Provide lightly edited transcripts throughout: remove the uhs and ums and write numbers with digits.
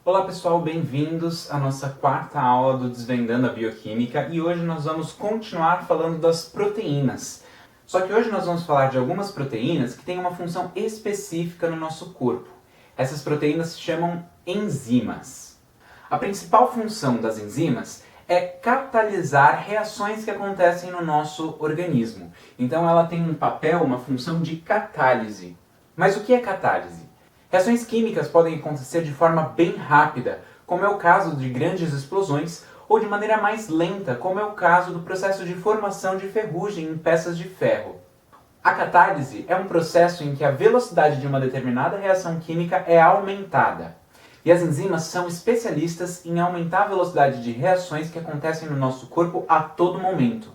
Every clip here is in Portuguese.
Olá pessoal, bem-vindos à nossa quarta aula do Desvendando a Bioquímica e hoje nós vamos continuar falando das proteínas. Só que hoje nós vamos falar de algumas proteínas que têm uma função específica no nosso corpo. Essas proteínas se chamam enzimas. A principal função das enzimas é catalisar reações que acontecem no nosso organismo. Então ela tem um papel, uma função de catálise. Mas o que é catálise? Reações químicas podem acontecer de forma bem rápida, como é o caso de grandes explosões, ou de maneira mais lenta, como é o caso do processo de formação de ferrugem em peças de ferro. A catálise é um processo em que a velocidade de uma determinada reação química é aumentada. E as enzimas são especialistas em aumentar a velocidade de reações que acontecem no nosso corpo a todo momento.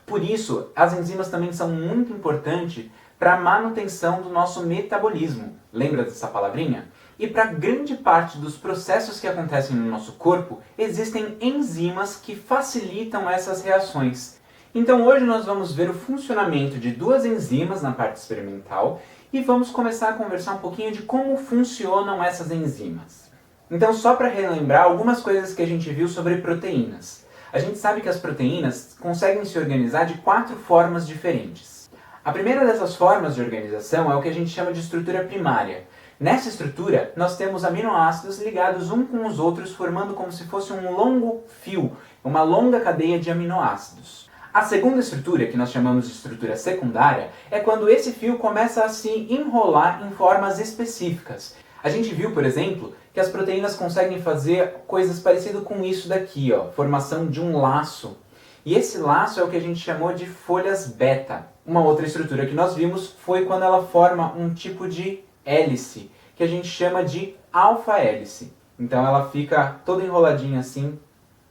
Por isso, as enzimas também são muito importantes para a manutenção do nosso metabolismo. Lembra dessa palavrinha? E para grande parte dos processos que acontecem no nosso corpo, existem enzimas que facilitam essas reações. Então hoje nós vamos ver o funcionamento de duas enzimas na parte experimental e vamos começar a conversar um pouquinho de como funcionam essas enzimas. Então só para relembrar algumas coisas que a gente viu sobre proteínas. A gente sabe que as proteínas conseguem se organizar de 4 formas diferentes. A primeira dessas formas de organização é o que a gente chama de estrutura primária. Nessa estrutura, nós temos aminoácidos ligados uns com os outros, formando como se fosse um longo fio, uma longa cadeia de aminoácidos. A segunda estrutura, que nós chamamos de estrutura secundária, é quando esse fio começa a se enrolar em formas específicas. A gente viu, por exemplo, que as proteínas conseguem fazer coisas parecidas com isso daqui, formação de um laço. E esse laço é o que a gente chamou de folhas beta. Uma outra estrutura que nós vimos foi quando ela forma um tipo de hélice, que a gente chama de alfa-hélice. Então ela fica toda enroladinha assim,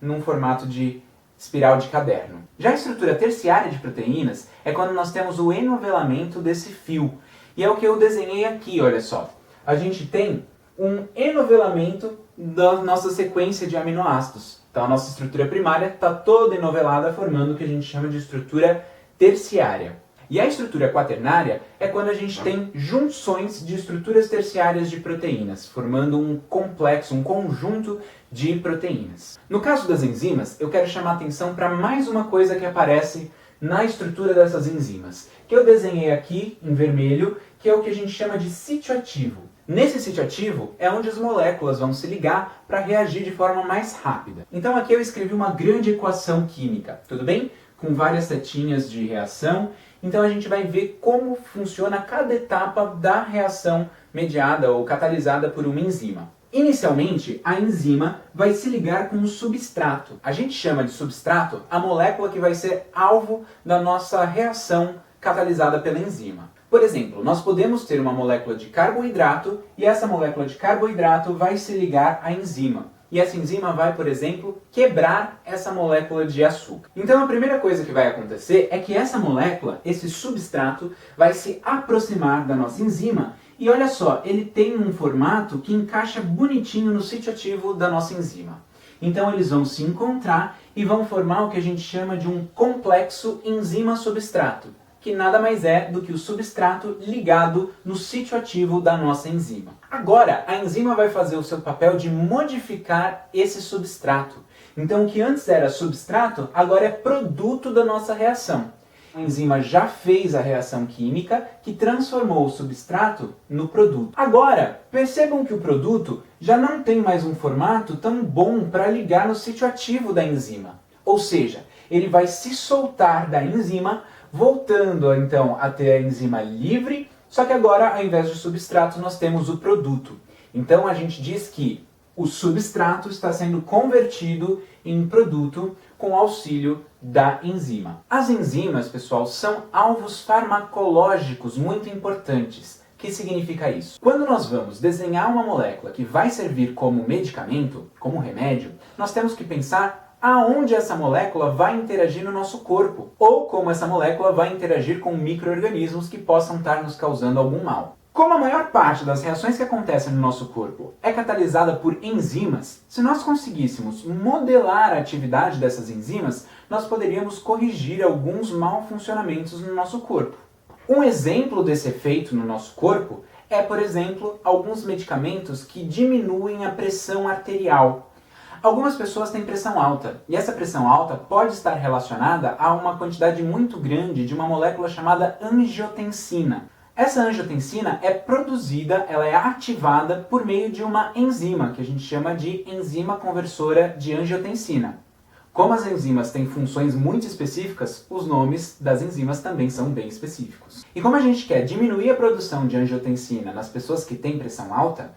num formato de espiral de caderno. Já a estrutura terciária de proteínas é quando nós temos o enovelamento desse fio. E é o que eu desenhei aqui, olha só. A gente tem um enovelamento da nossa sequência de aminoácidos. Então a nossa estrutura primária está toda enovelada, formando o que a gente chama de estrutura terciária. E a estrutura quaternária é quando a gente tem junções de estruturas terciárias de proteínas, formando um complexo, um conjunto de proteínas. No caso das enzimas, eu quero chamar a atenção para mais uma coisa que aparece na estrutura dessas enzimas, que eu desenhei aqui em vermelho, que é o que a gente chama de sítio ativo. Nesse sítio ativo é onde as moléculas vão se ligar para reagir de forma mais rápida. Então aqui eu escrevi uma grande equação química, tudo bem? Com várias setinhas de reação. Então a gente vai ver como funciona cada etapa da reação mediada ou catalisada por uma enzima. Inicialmente, a enzima vai se ligar com um substrato. A gente chama de substrato a molécula que vai ser alvo da nossa reação catalisada pela enzima. Por exemplo, nós podemos ter uma molécula de carboidrato e essa molécula de carboidrato vai se ligar à enzima. E essa enzima vai, por exemplo, quebrar essa molécula de açúcar. Então a primeira coisa que vai acontecer é que essa molécula, esse substrato, vai se aproximar da nossa enzima e olha só, ele tem um formato que encaixa bonitinho no sítio ativo da nossa enzima. Então eles vão se encontrar e vão formar o que a gente chama de um complexo enzima-substrato, que nada mais é do que o substrato ligado no sítio ativo da nossa enzima. Agora, a enzima vai fazer o seu papel de modificar esse substrato. Então, o que antes era substrato, agora é produto da nossa reação. A enzima já fez a reação química que transformou o substrato no produto. Agora, percebam que o produto já não tem mais um formato tão bom para ligar no sítio ativo da enzima. Ou seja, ele vai se soltar da enzima, voltando então a ter a enzima livre, só que agora, ao invés de substrato, nós temos o produto. Então a gente diz que o substrato está sendo convertido em produto com auxílio da enzima. As enzimas, pessoal, são alvos farmacológicos muito importantes. O que significa isso? Quando nós vamos desenhar uma molécula que vai servir como medicamento, como remédio, nós temos que pensar aonde essa molécula vai interagir no nosso corpo, ou como essa molécula vai interagir com micro-organismos que possam estar nos causando algum mal. Como a maior parte das reações que acontecem no nosso corpo é catalisada por enzimas, se nós conseguíssemos modelar a atividade dessas enzimas, nós poderíamos corrigir alguns mal funcionamentos no nosso corpo. Um exemplo desse efeito no nosso corpo é, por exemplo, alguns medicamentos que diminuem a pressão arterial. Algumas pessoas têm pressão alta, e essa pressão alta pode estar relacionada a uma quantidade muito grande de uma molécula chamada angiotensina. Essa angiotensina é produzida, ela é ativada por meio de uma enzima, que a gente chama de enzima conversora de angiotensina. Como as enzimas têm funções muito específicas, os nomes das enzimas também são bem específicos. E como a gente quer diminuir a produção de angiotensina nas pessoas que têm pressão alta,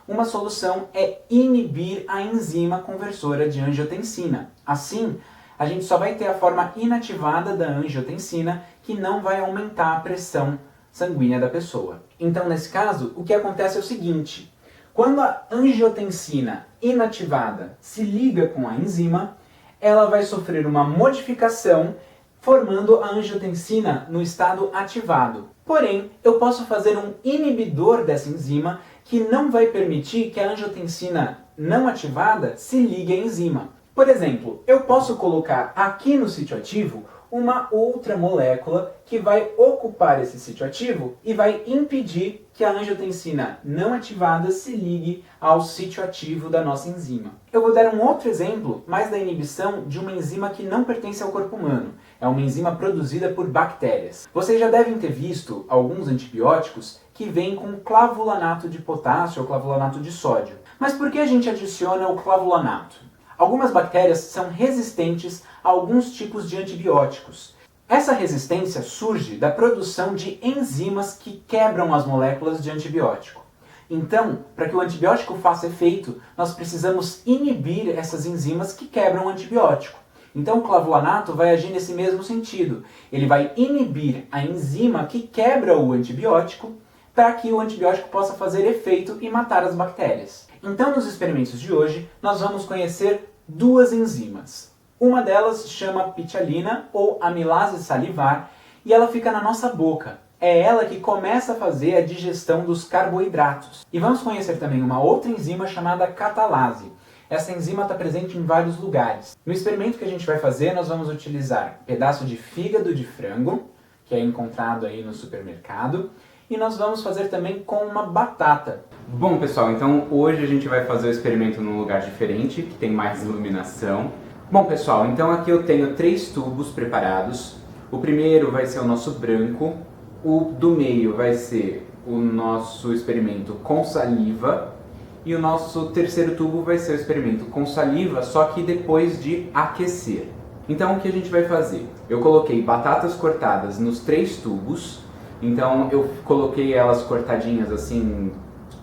uma solução é inibir a enzima conversora de angiotensina. Assim, a gente só vai ter a forma inativada da angiotensina, que não vai aumentar a pressão sanguínea da pessoa. Então, nesse caso, o que acontece é o seguinte: quando a angiotensina inativada se liga com a enzima, ela vai sofrer uma modificação, formando a angiotensina no estado ativado. Porém, eu posso fazer um inibidor dessa enzima que não vai permitir que a angiotensina não ativada se ligue à enzima. Por exemplo, eu posso colocar aqui no sítio ativo uma outra molécula que vai ocupar esse sítio ativo e vai impedir que a angiotensina não ativada se ligue ao sítio ativo da nossa enzima. Eu vou dar um outro exemplo, mais da inibição de uma enzima que não pertence ao corpo humano. É uma enzima produzida por bactérias. Vocês já devem ter visto alguns antibióticos que vêm com clavulanato de potássio ou clavulanato de sódio. Mas por que a gente adiciona o clavulanato? Algumas bactérias são resistentes a alguns tipos de antibióticos. Essa resistência surge da produção de enzimas que quebram as moléculas de antibiótico. Então, para que o antibiótico faça efeito, nós precisamos inibir essas enzimas que quebram o antibiótico. Então o clavulanato vai agir nesse mesmo sentido. Ele vai inibir a enzima que quebra o antibiótico para que o antibiótico possa fazer efeito e matar as bactérias. Então, nos experimentos de hoje, nós vamos conhecer duas enzimas. Uma delas chama pitialina ou amilase salivar e ela fica na nossa boca. É ela que começa a fazer a digestão dos carboidratos. E vamos conhecer também uma outra enzima chamada catalase. Essa enzima está presente em vários lugares. No experimento que a gente vai fazer, nós vamos utilizar um pedaço de fígado de frango, que é encontrado aí no supermercado, e nós vamos fazer também com uma batata. Bom, pessoal, então hoje a gente vai fazer o experimento num lugar diferente, que tem mais iluminação. Bom, pessoal, então aqui eu tenho 3 tubos preparados. O primeiro vai ser o nosso branco, o do meio vai ser o nosso experimento com saliva, e o nosso terceiro tubo vai ser o experimento com saliva, só que depois de aquecer. Então o que a gente vai fazer? Eu coloquei batatas cortadas nos 3 tubos. Então eu coloquei elas cortadinhas assim,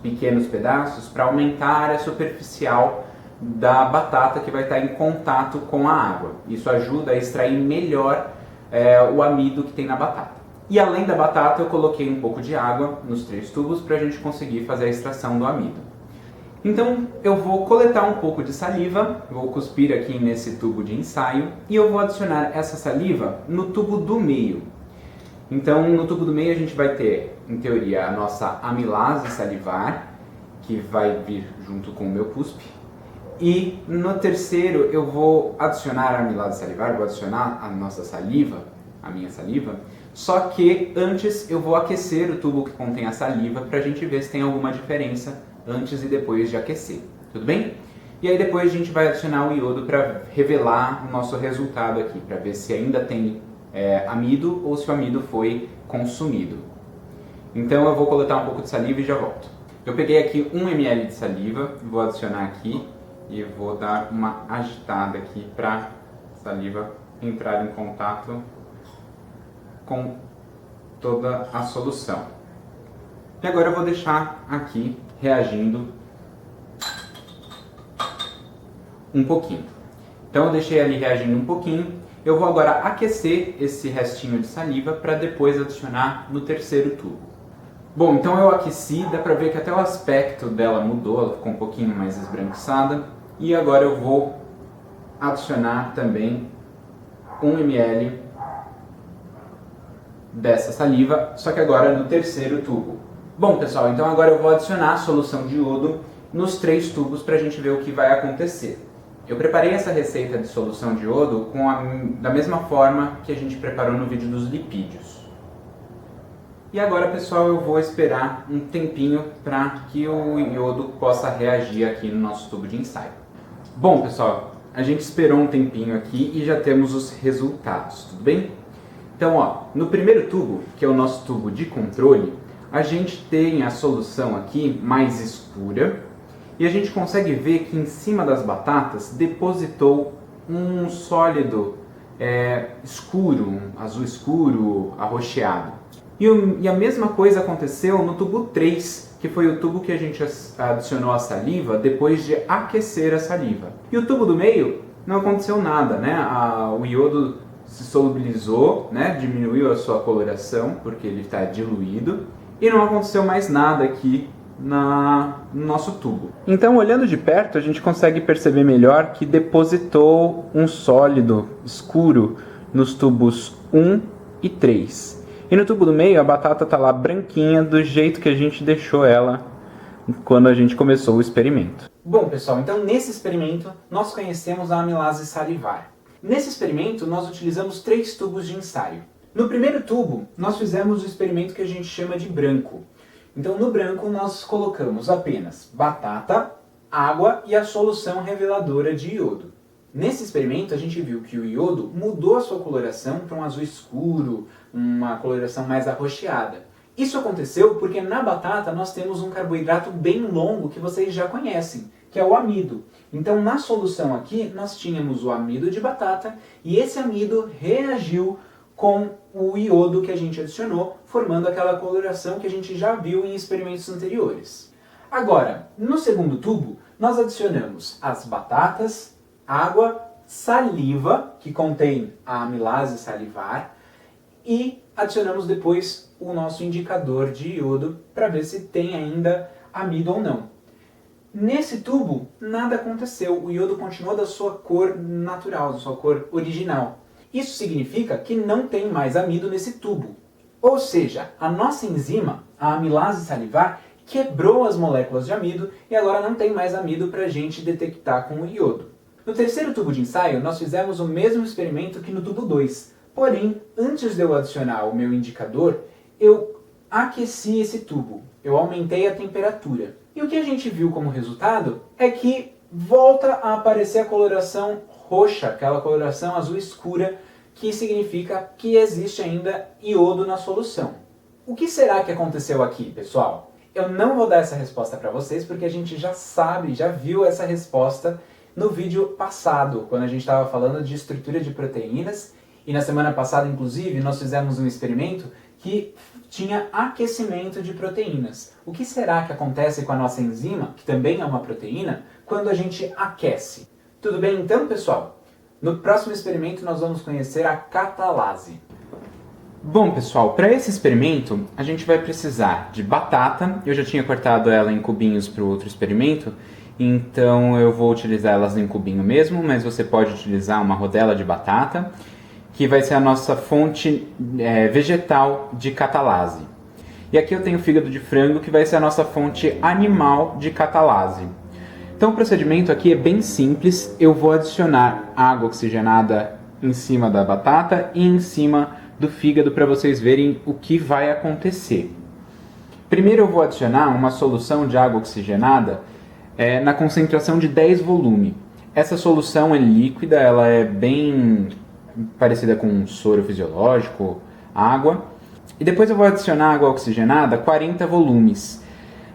pequenos pedaços, para aumentar a área superficial da batata que vai estar em contato com a água. Isso ajuda a extrair melhor o amido que tem na batata. E além da batata eu coloquei um pouco de água nos 3 tubos para a gente conseguir fazer a extração do amido. Então eu vou coletar um pouco de saliva, vou cuspir aqui nesse tubo de ensaio e eu vou adicionar essa saliva no tubo do meio. Então, no tubo do meio a gente vai ter, em teoria, a nossa amilase salivar, que vai vir junto com o meu cuspe. E no terceiro eu vou adicionar a amilase salivar, vou adicionar a nossa saliva, a minha saliva, só que antes eu vou aquecer o tubo que contém a saliva para a gente ver se tem alguma diferença antes e depois de aquecer. Tudo bem? E aí depois a gente vai adicionar o iodo para revelar o nosso resultado aqui, para ver se ainda tem amido ou se o amido foi consumido. Então eu vou coletar um pouco de saliva e já volto. Eu peguei aqui 1 ml de saliva, vou adicionar aqui e vou dar uma agitada aqui para a saliva entrar em contato com toda a solução. E agora eu vou deixar aqui reagindo um pouquinho. Então eu deixei ali reagindo um pouquinho. Eu vou agora aquecer esse restinho de saliva para depois adicionar no terceiro tubo. Bom, então eu aqueci, dá para ver que até o aspecto dela mudou, ela ficou um pouquinho mais esbranquiçada. E agora eu vou adicionar também 1 ml dessa saliva, só que agora no terceiro tubo. Bom, pessoal, então agora eu vou adicionar a solução de iodo nos 3 tubos para a gente ver o que vai acontecer. Eu preparei essa receita de solução de iodo da mesma forma que a gente preparou no vídeo dos lipídios. E agora, pessoal, eu vou esperar um tempinho para que o iodo possa reagir aqui no nosso tubo de ensaio. Bom, pessoal, a gente esperou um tempinho aqui e já temos os resultados, tudo bem? Então, ó, no primeiro tubo, que é o nosso tubo de controle, a gente tem a solução aqui mais escura e a gente consegue ver que em cima das batatas depositou um sólido escuro, um azul escuro, arroxeado. E a mesma coisa aconteceu no tubo 3, que foi o tubo que a gente adicionou a saliva depois de aquecer a saliva. E o tubo do meio não aconteceu nada, né? O iodo se solubilizou, né? Diminuiu a sua coloração porque ele está diluído e não aconteceu mais nada aqui no nosso tubo. Então, olhando de perto, a gente consegue perceber melhor que depositou um sólido escuro nos tubos 1 e 3. E no tubo do meio, a batata está lá branquinha, do jeito que a gente deixou ela quando a gente começou o experimento. Bom, pessoal, então nesse experimento nós conhecemos a amilase salivar. Nesse experimento, nós utilizamos 3 tubos de ensaio. No primeiro tubo, nós fizemos o experimento que a gente chama de branco. Então, no branco, nós colocamos apenas batata, água e a solução reveladora de iodo. Nesse experimento, a gente viu que o iodo mudou a sua coloração para um azul escuro, uma coloração mais arroxeada. Isso aconteceu porque na batata nós temos um carboidrato bem longo que vocês já conhecem, que é o amido. Então, na solução aqui, nós tínhamos o amido de batata e esse amido reagiu com o iodo que a gente adicionou, formando aquela coloração que a gente já viu em experimentos anteriores. Agora, no segundo tubo, nós adicionamos as batatas, água, saliva, que contém a amilase salivar, e adicionamos depois o nosso indicador de iodo para ver se tem ainda amido ou não. Nesse tubo, nada aconteceu, o iodo continuou da sua cor natural, da sua cor original. Isso significa que não tem mais amido nesse tubo. Ou seja, a nossa enzima, a amilase salivar, quebrou as moléculas de amido e agora não tem mais amido para a gente detectar com o iodo. No terceiro tubo de ensaio, nós fizemos o mesmo experimento que no tubo 2. Porém, antes de eu adicionar o meu indicador, eu aqueci esse tubo. Eu aumentei a temperatura. E o que a gente viu como resultado é que volta a aparecer a coloração roxa, aquela coloração azul escura, que significa que existe ainda iodo na solução. O que será que aconteceu aqui, pessoal? Eu não vou dar essa resposta para vocês porque a gente já sabe, já viu essa resposta no vídeo passado, quando a gente estava falando de estrutura de proteínas, e na semana passada, inclusive, nós fizemos um experimento que tinha aquecimento de proteínas. O que será que acontece com a nossa enzima, que também é uma proteína, quando a gente aquece? Tudo bem então, pessoal? No próximo experimento nós vamos conhecer a catalase. Bom, pessoal, para esse experimento a gente vai precisar de batata. Eu já tinha cortado ela em cubinhos para o outro experimento, então eu vou utilizar elas em cubinho mesmo, mas você pode utilizar uma rodela de batata, que vai ser a nossa fonte vegetal de catalase. E aqui eu tenho fígado de frango, que vai ser a nossa fonte animal de catalase. Então o procedimento aqui é bem simples. Eu vou adicionar água oxigenada em cima da batata e em cima do fígado para vocês verem o que vai acontecer. Primeiro eu vou adicionar uma solução de água oxigenada na concentração de 10 volume. Essa solução é líquida, ela é bem parecida com um soro fisiológico, água. E depois eu vou adicionar água oxigenada 40 volumes.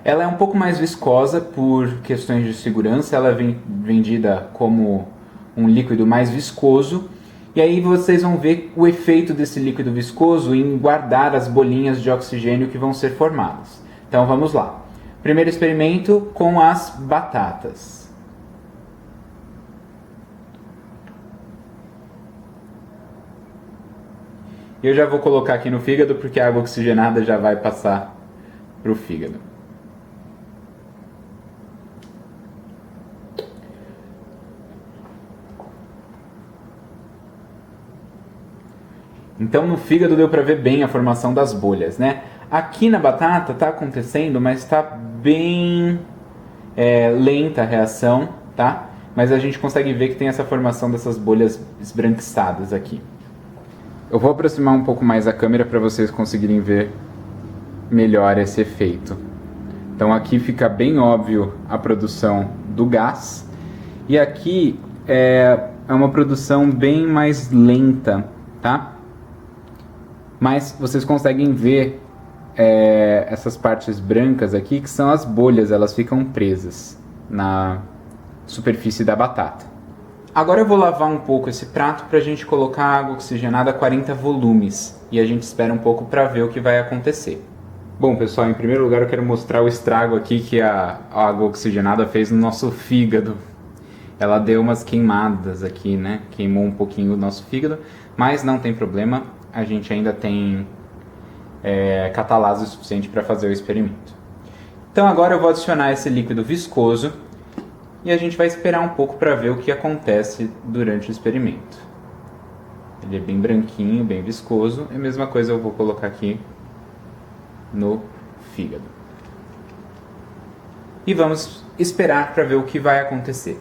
Ela é um pouco mais viscosa por questões de segurança, ela é vendida como um líquido mais viscoso. E aí vocês vão ver o efeito desse líquido viscoso em guardar as bolinhas de oxigênio que vão ser formadas. Então vamos lá. Primeiro experimento com as batatas. Eu já vou colocar aqui no fígado porque a água oxigenada já vai passar para o fígado. Então no fígado deu para ver bem a formação das bolhas, né? Aqui na batata está acontecendo, mas está bem lenta a reação, tá? Mas a gente consegue ver que tem essa formação dessas bolhas esbranquiçadas aqui. Eu vou aproximar um pouco mais a câmera para vocês conseguirem ver melhor esse efeito. Então aqui fica bem óbvio a produção do gás, e aqui é uma produção bem mais lenta, tá? Mas vocês conseguem ver essas partes brancas aqui, que são as bolhas, elas ficam presas na superfície da batata. Agora eu vou lavar um pouco esse prato para a gente colocar água oxigenada a 40 volumes, e a gente espera um pouco para ver o que vai acontecer. Bom, pessoal, em primeiro lugar eu quero mostrar o estrago aqui que a água oxigenada fez no nosso fígado. Ela deu umas queimadas aqui, né? Queimou um pouquinho o nosso fígado, mas não tem problema, a gente ainda tem catalase suficiente para fazer o experimento. Então agora eu vou adicionar esse líquido viscoso e a gente vai esperar um pouco para ver o que acontece durante o experimento. Ele é bem branquinho, bem viscoso, e a mesma coisa eu vou colocar aqui no fígado. E vamos esperar para ver o que vai acontecer.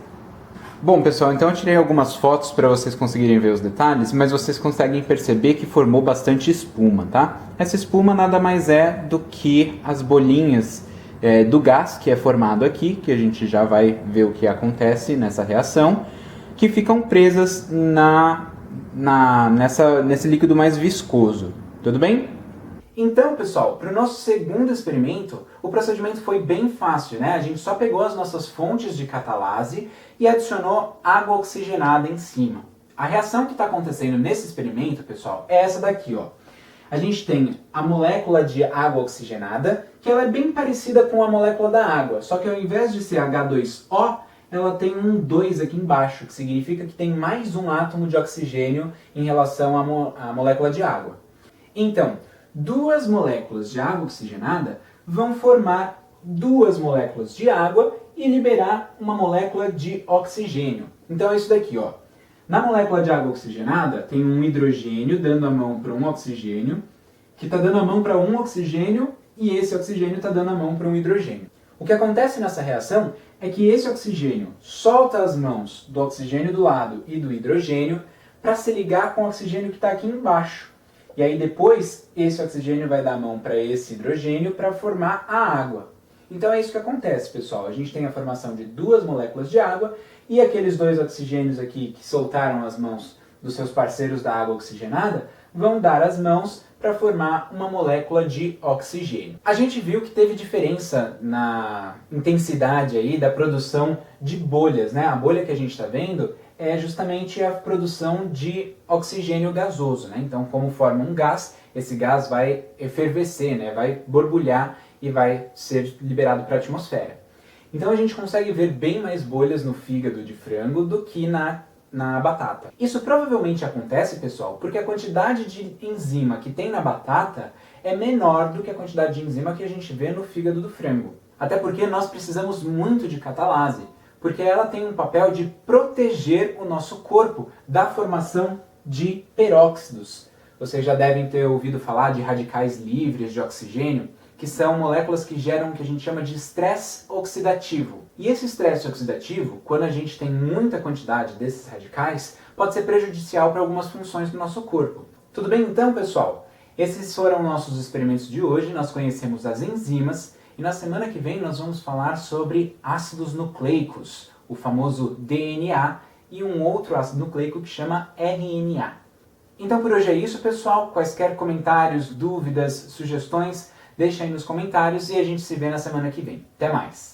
Bom, pessoal, então eu tirei algumas fotos para vocês conseguirem ver os detalhes, mas vocês conseguem perceber que formou bastante espuma, tá? Essa espuma nada mais é do que as bolinhas do gás que é formado aqui, que a gente já vai ver o que acontece nessa reação, que ficam presas nesse líquido mais viscoso. Tudo bem? Então, pessoal, para o nosso segundo experimento, o procedimento foi bem fácil, né? A gente só pegou as nossas fontes de catalase e adicionou água oxigenada em cima. A reação que está acontecendo nesse experimento, pessoal, é essa daqui, ó. A gente tem a molécula de água oxigenada, que ela é bem parecida com a molécula da água, só que ao invés de ser H2O, ela tem um 2 aqui embaixo, que significa que tem mais um átomo de oxigênio em relação à molécula de água. Então, duas moléculas de água oxigenada vão formar duas moléculas de água e liberar uma molécula de oxigênio. Então é isso daqui, ó. Na molécula de água oxigenada tem um hidrogênio dando a mão para um oxigênio, que está dando a mão para um oxigênio, e esse oxigênio está dando a mão para um hidrogênio. O que acontece nessa reação é que esse oxigênio solta as mãos do oxigênio do lado e do hidrogênio para se ligar com o oxigênio que está aqui embaixo. E aí depois, esse oxigênio vai dar a mão para esse hidrogênio para formar a água. Então é isso que acontece, pessoal. A gente tem a formação de duas moléculas de água e aqueles dois oxigênios aqui que soltaram as mãos dos seus parceiros da água oxigenada vão dar as mãos para formar uma molécula de oxigênio. A gente viu que teve diferença na intensidade aí da produção de bolhas, né? A bolha que a gente está vendo é justamente a produção de oxigênio gasoso, né? Então, como forma um gás, esse gás vai efervescer, né? Vai borbulhar e vai ser liberado para a atmosfera. Então a gente consegue ver bem mais bolhas no fígado de frango do que na batata. Isso provavelmente acontece, pessoal, porque a quantidade de enzima que tem na batata é menor do que a quantidade de enzima que a gente vê no fígado do frango. Até porque nós precisamos muito de catalase, porque ela tem um papel de proteger o nosso corpo da formação de peróxidos. Vocês já devem ter ouvido falar de radicais livres de oxigênio, que são moléculas que geram o que a gente chama de estresse oxidativo. E esse estresse oxidativo, quando a gente tem muita quantidade desses radicais, pode ser prejudicial para algumas funções do nosso corpo. Tudo bem então, pessoal? Esses foram nossos experimentos de hoje, nós conhecemos as enzimas, e na semana que vem nós vamos falar sobre ácidos nucleicos, o famoso DNA, e um outro ácido nucleico que chama RNA. Então por hoje é isso, pessoal. Quaisquer comentários, dúvidas, sugestões, deixa aí nos comentários e a gente se vê na semana que vem. Até mais!